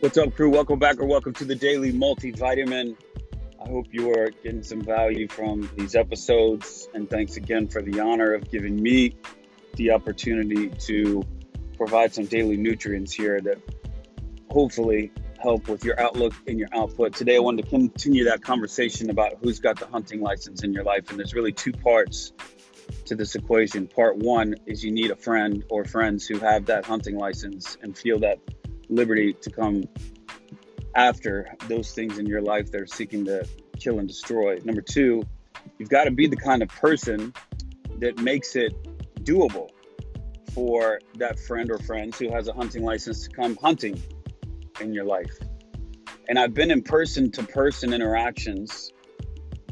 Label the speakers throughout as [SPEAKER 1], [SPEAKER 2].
[SPEAKER 1] What's up, crew? Welcome back or welcome to the Daily Multivitamin. I hope you are getting some value from these episodes, and thanks again for the honor of giving me the opportunity to provide some daily nutrients here that hopefully help with your outlook and your output. Today I wanted to continue that conversation about who's got the hunting license in your life, and there's really two parts to this equation. Part one is you need a friend or friends who have that hunting license and feel that liberty to come after those things in your life that are seeking to kill and destroy. Number two, you've got to be the kind of person that makes it doable for that friend or friends who has a hunting license to come hunting in your life. And I've been in person-to-person interactions,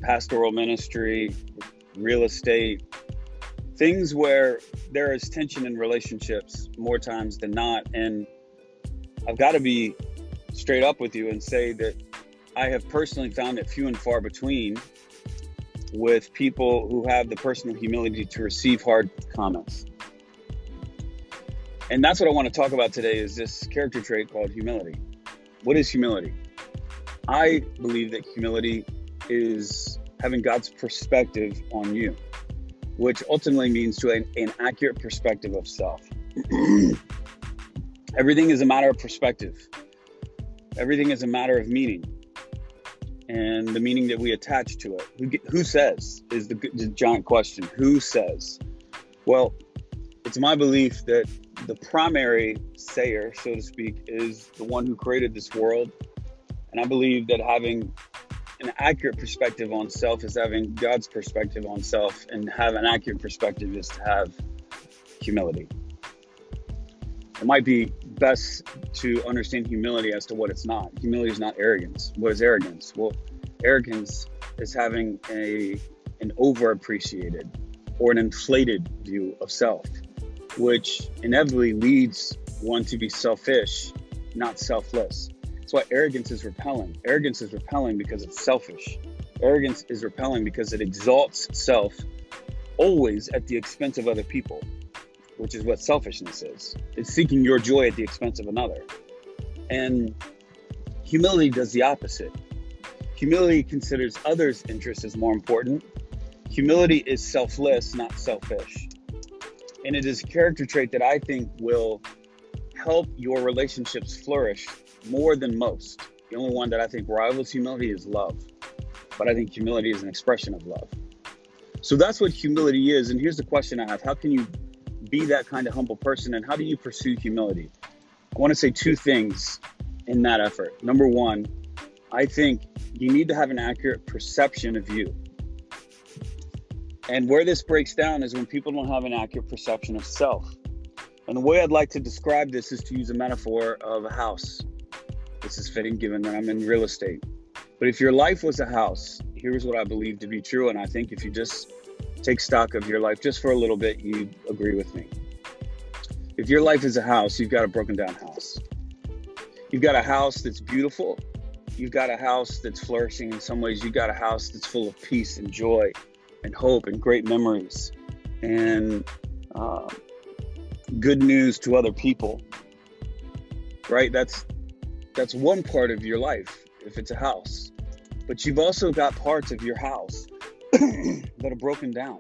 [SPEAKER 1] pastoral ministry, real estate, things where there is tension in relationships more times than not. And I've got to be straight up with you and say that I have personally found it few and far between with people who have the personal humility to receive hard comments. And that's what I want to talk about today, is this character trait called humility. What is humility? I believe that humility is having God's perspective on you, which ultimately means to an accurate perspective of self. Everything is a matter of perspective. Everything is a matter of meaning, and the meaning that we attach to it. Who says is the giant question. Who says? Well, it's my belief that the primary sayer, so to speak, is the one who created this world. And I believe that having an accurate perspective on self is having God's perspective on self, and have an accurate perspective is to have humility. It might be best to understand humility as to what it's not. Humility is not arrogance. What is arrogance? Well, arrogance is having an overappreciated or an inflated view of self, which inevitably leads one to be selfish, not selfless. That's why arrogance is repelling. Arrogance is repelling because it's selfish. Arrogance is repelling because it exalts self always at the expense of other people, which is what selfishness is. It's seeking your joy at the expense of another. And humility does the opposite. Humility considers others' interests as more important. Humility is selfless, not selfish. And it is a character trait that I think will help your relationships flourish more than most. The only one that I think rivals humility is love. But I think humility is an expression of love. So that's what humility is. And here's the question I have. How can you be that kind of humble person, and how do you pursue humility? I want to say two things in that effort. Number one, I think you need to have an accurate perception of you. And where this breaks down is when people don't have an accurate perception of self. And the way I'd like to describe this is to use a metaphor of a house. This is fitting given that I'm in real estate. But if your life was a house, here's what I believe to be true. And I think if you just take stock of your life just for a little bit, you agree with me. If your life is a house, you've got a broken down house. You've got a house that's beautiful. You've got a house that's flourishing in some ways. You've got a house that's full of peace and joy and hope and great memories and good news to other people, right? That's one part of your life if it's a house. But you've also got parts of your house that are broken down.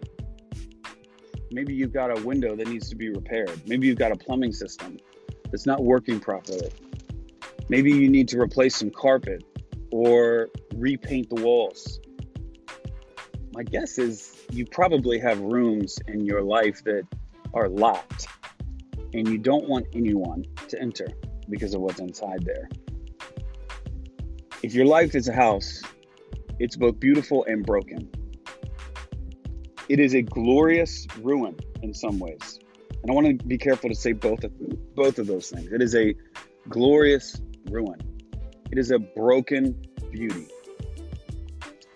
[SPEAKER 1] Maybe you've got a window that needs to be repaired. Maybe you've got a plumbing system that's not working properly. Maybe you need to replace some carpet or repaint the walls. My guess is you probably have rooms in your life that are locked, and you don't want anyone to enter because of what's inside there. If your life is a house, it's both beautiful and broken. It is a glorious ruin in some ways. And I want to be careful to say both of those things. It is a glorious ruin. It is a broken beauty.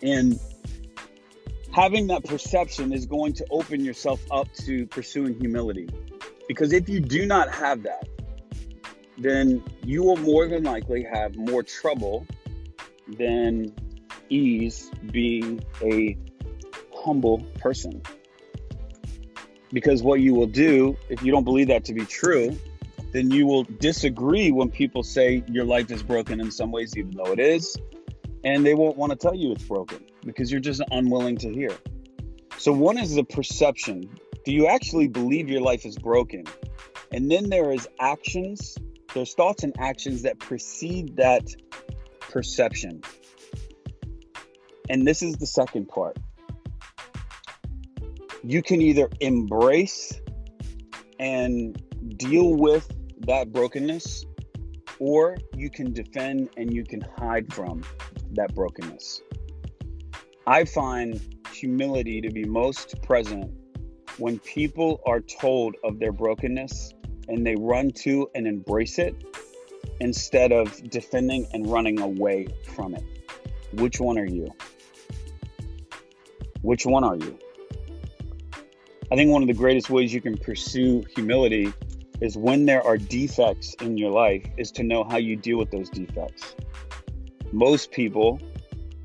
[SPEAKER 1] And having that perception is going to open yourself up to pursuing humility. Because if you do not have that, then you will more than likely have more trouble than ease being a humble person. Because what you will do, if you don't believe that to be true, then you will disagree when people say your life is broken in some ways, even though it is. And they won't want to tell you it's broken because you're just unwilling to hear. So one is the perception. Do you actually believe your life is broken? And then there is actions. There's thoughts and actions that precede that perception. And this is the second part. You can either embrace and deal with that brokenness, or you can defend and you can hide from that brokenness. I find humility to be most present when people are told of their brokenness and they run to and embrace it instead of defending and running away from it. Which one are you? Which one are you? I think one of the greatest ways you can pursue humility is when there are defects in your life, is to know how you deal with those defects. Most people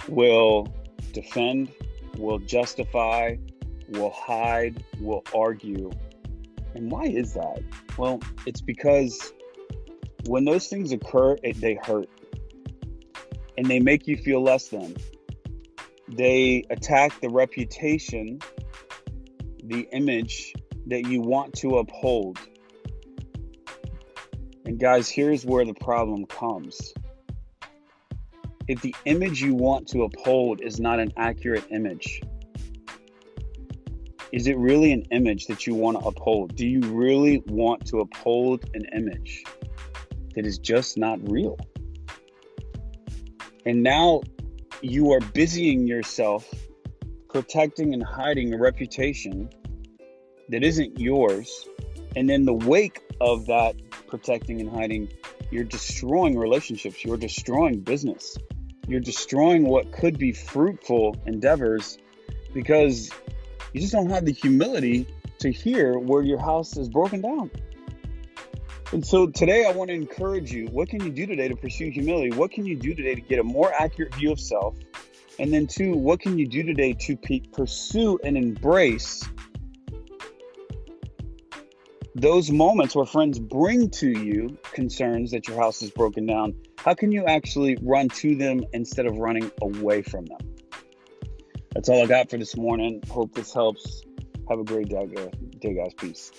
[SPEAKER 1] will defend, will justify, will hide, will argue. And why is that? Well, it's because when those things occur, they hurt. And they make you feel less than. They attack the reputation, the image that you want to uphold. And guys, here's where the problem comes. If the image you want to uphold is not an accurate image, is it really an image that you want to uphold? Do you really want to uphold an image that is just not real? And now you are busying yourself protecting and hiding a reputation that isn't yours. And in the wake of that protecting and hiding, you're destroying relationships, you're destroying business, you're destroying what could be fruitful endeavors because you just don't have the humility to hear where your house is broken down. And so today I want to encourage you, what can you do today to pursue humility? What can you do today to get a more accurate view of self? And then two, what can you do today to pursue and embrace those moments where friends bring to you concerns that your house is broken down? How can you actually run to them instead of running away from them? That's all I got for this morning. Hope this helps. Have a great day, guys. Peace.